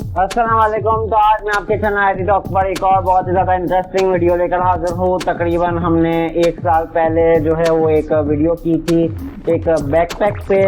अस्सलाम वालेकुम। तो आज मैं आपके चैनल IT टॉक पर एक और बहुत ही ज़्यादा इंटरेस्टिंग वीडियो लेकर हाजिर हूँ। तकरीबन हमने 1 साल पहले जो है वो एक वीडियो की थी एक बैकपैक पे,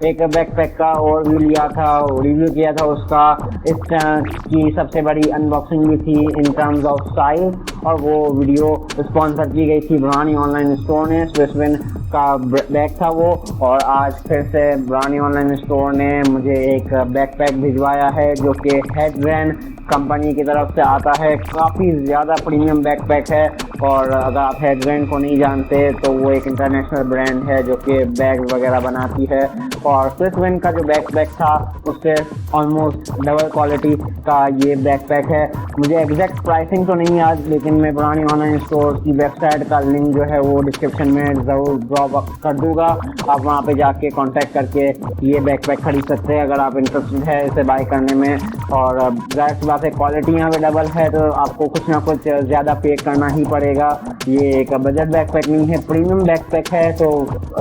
एक बैकपैक का ओवरव्यू लिया था, रिव्यू किया था उसका। इस की सबसे बड़ी अनबॉक्सिंग भी थी इन टर्म्स ऑफ साइज, और वो वीडियो स्पॉन्सर की गई थी बुरहानी ऑनलाइन स्टोर ने। स्विसविन का बैग था वो, और आज फिर से बुरहानी ऑनलाइन स्टोर ने मुझे एक बैकपैक भिजवाया है जो कि हेडवेन कंपनी की तरफ से आता है। काफ़ी ज़्यादा प्रीमियम बैकपैक है, और अगर आप हेडवेन को नहीं जानते तो वो एक इंटरनेशनल ब्रांड है जो कि बैग वगैरह बनाती है। और स्विसविन का जो बैकपैक था उससे ऑलमोस्ट डबल क्वालिटी का ये बैकपैक है। मुझे एग्जैक्ट प्राइसिंग तो नहीं याद, लेकिन मैं बुरहानी ऑनलाइन स्टोर की वेबसाइट का लिंक जो है वो डिस्क्रिप्शन में ज़रूर ड्रॉप कर दूँगा। आप वहाँ पे जाके कांटेक्ट करके ये बैकपैक खरीद सकते हैं अगर आप इंटरेस्टेड है इसे बाय करने में। और जाहिर सी बात है क्वालिटी यहाँ पे डबल है, तो आपको कुछ ना कुछ ज़्यादा पे करना ही पड़ेगा। ये एक बजट बैकपैक नहीं है, प्रीमियम बैकपैक है, तो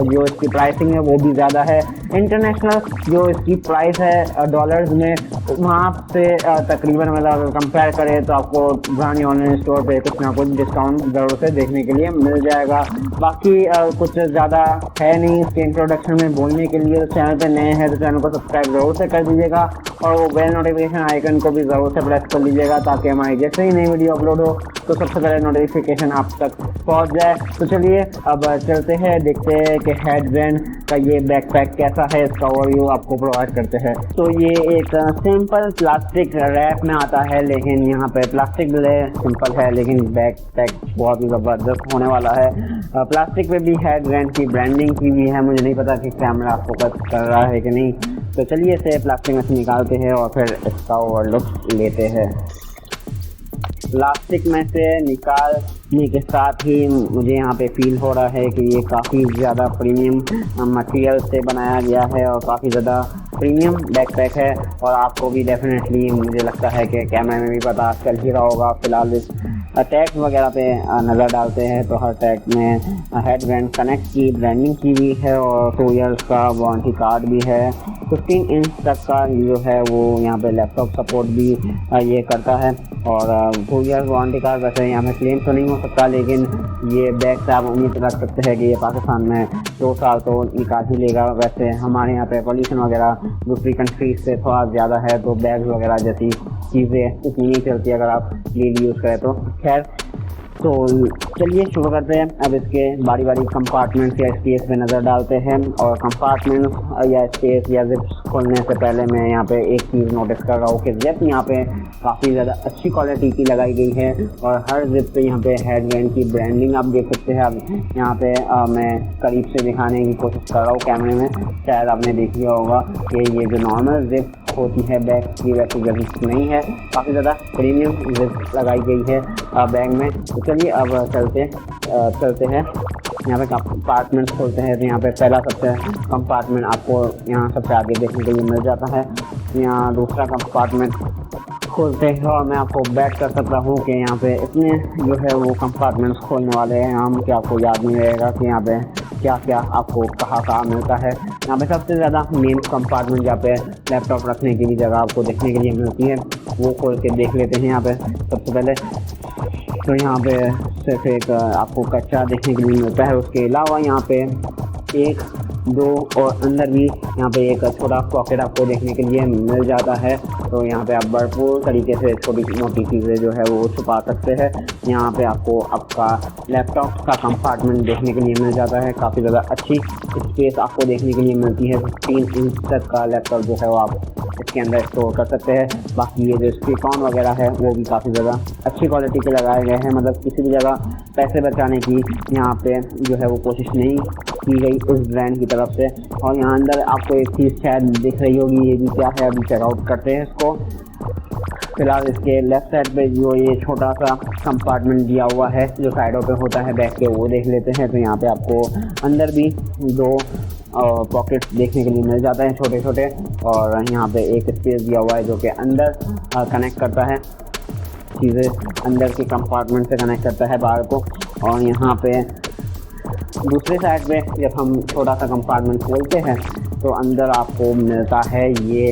जो इसकी प्राइसिंग है वो भी ज़्यादा है। इंटरनेशनल जो इसकी प्राइस है डॉलर्स में, वहाँ से तकरीबन मतलब अगर कंपेयर करें तो आपको बुरहानी ऑनलाइन स्टोर पे कुछ ना कुछ डिस्काउंट ज़रूर से देखने के लिए मिल जाएगा। बाकी कुछ ज़्यादा है नहीं इसके इंट्रोडक्शन में बोलने के लिए। चैनल पे नए हैं तो चैनल को सब्सक्राइब ज़रूर से कर दीजिएगा, और वो बेल नोटिफिकेशन आइकन को भी ज़रूर से प्रेस कर लीजिएगा ताकि हमारी जैसे ही नई वीडियो अपलोड हो तो सबसे पहले नोटिफिकेशन आप तक पहुंच जाए। तो चलिए अब चलते हैं, देखते हैं कि हेडवेन का ये बैकपैक कैसा है, इसका ओवरव्यू आपको प्रोवाइड करते हैं। तो ये एक सिंपल प्लास्टिक रैप में आता है, लेकिन यहाँ पे प्लास्टिक भी सिंपल है लेकिन बैकपैक बहुत ही ज़बरदस्त होने वाला है। प्लास्टिक पे भी हेडवेन की ब्रांडिंग की भी है। मुझे नहीं पता कि कैमरा फोकस कर रहा है कि नहीं, तो चलिए इसे प्लास्टिक में से निकालते हैं और फिर इसका ओवरलुक लेते हैं। प्लास्टिक में से निकालने के साथ ही मुझे यहाँ पे फील हो रहा है कि ये काफ़ी ज़्यादा प्रीमियम मटेरियल से बनाया गया है और काफ़ी ज़्यादा प्रीमियम बैकपैक है। और आपको भी डेफिनेटली मुझे लगता है कि कैमरे में भी पता चल ही रहा होगा। फिलहाल इस टैग वगैरह पे नज़र डालते हैं तो हर टैग में हेडवेन कनेक्ट की ब्रांडिंग की भी है, और 2 ईयर्स का वारंटी कार्ड भी है। 15 इंच तक का जो है वो यहाँ पे लैपटॉप सपोर्ट भी ये करता है। और 2 ईयर्स वारंटी कार्ड वैसे यहाँ पे क्लेम तो नहीं हो सकता, लेकिन ये बैग से आप उम्मीद रख सकते हैं कि ये पाकिस्तान में 2 साल तो निकाल ही लेगा। वैसे हमारे यहाँ पे पॉल्यूशन वगैरह दूसरी कंट्रीज से थोड़ा ज़्यादा है, तो बैग वगैरह जैसी चीज़ें इतनी नहीं चलती अगर आप डेली यूज़ करें तो। खैर, तो चलिए शुरू करते हैं। अब इसके बारी बारी कंपार्टमेंट या स्पेस पे नज़र डालते हैं। और कंपार्टमेंट या स्पेस या जिप्स खोलने से पहले मैं यहाँ पे एक चीज़ नोटिस कर रहा हूँ कि जिप यहाँ पे काफ़ी ज़्यादा अच्छी क्वालिटी की लगाई गई है, और हर जिप पे यहाँ पे हेडवेन की ब्रांडिंग आप देख सकते हैं। अब यहाँ पे मैं करीब से दिखाने की कोशिश कर रहा हूँ कैमरे में, शायद आपने देख लिया होगा कि ये जो नॉर्मल जिप होती है बैग की वैसी जिप नहीं है, काफ़ी ज़्यादा प्रीमियम जिप लगाई गई है बैग में। तो चलिए अब चलते हैं यहाँ पे कंपार्टमेंट खोलते हैं। तो यहाँ पे पहला सबसे कंपार्टमेंट आपको यहाँ सबसे आगे देखने के लिए मिल जाता है। यहाँ दूसरा कंपार्टमेंट खोलते हैं और मैं आपको बैक कर सकता हूँ कि यहाँ पे इतने जो है वो कंपार्टमेंट्स खोलने वाले हैं हम कि आपको याद नहीं रहेगा कि यहाँ पे क्या क्या आपको कहाँ मिलता है। यहाँ पे सबसे ज़्यादा मेन कंपार्टमेंट जहाँ पे लैपटॉप रखने की भी जगह आपको देखने के लिए मिलती है, वो खोल के देख लेते हैं। यहाँ पे सबसे पहले तो यहाँ पे सिर्फ एक आपको कच्चा देखने के लिए मिलता है। उसके अलावा यहाँ पे 1, 2 और अंदर भी यहाँ पे एक छोटा पॉकेट आपको देखने के लिए मिल जाता है। तो यहाँ पे आप भरपूर तरीके से छोटी मोटी चीज़ें जो है वो छुपा सकते हैं। यहाँ पे आपको आपका लैपटॉप का कंपार्टमेंट देखने के लिए मिल जाता है। काफ़ी ज़्यादा अच्छी स्पेस आपको देखने के लिए मिलती है। 15 इंच तक का लैपटॉप जो है वो आप इसके अंदर स्टोर कर सकते हैं। बाकी ये जो स्पीकर वगैरह है वो भी काफ़ी ज़्यादा अच्छी क्वालिटी के लगाए गए हैं, मतलब किसी भी जगह पैसे बचाने की यहाँ पे जो है वो कोशिश नहीं की गई उस ब्रांड की तरफ से। और यहाँ अंदर आपको एक चीज़ शायद दिख रही होगी, ये भी क्या है, अभी चेकआउट करते हैं इसको। फिलहाल इसके लेफ्ट साइड पे जो ये छोटा सा कंपार्टमेंट दिया हुआ है जो साइडों पे होता है बैग के, वो देख लेते हैं। तो यहाँ पे आपको अंदर भी 2 पॉकेट्स देखने के लिए मिल जाते हैं छोटे छोटे, और यहाँ पे एक स्पेस दिया हुआ है जो कि अंदर कनेक्ट करता है चीज़ें, अंदर के कंपार्टमेंट से कनेक्ट करता है बाहर को। और यहाँ पे दूसरे साइड पे जब हम छोटा सा कंपार्टमेंट खोलते हैं तो अंदर आपको मिलता है ये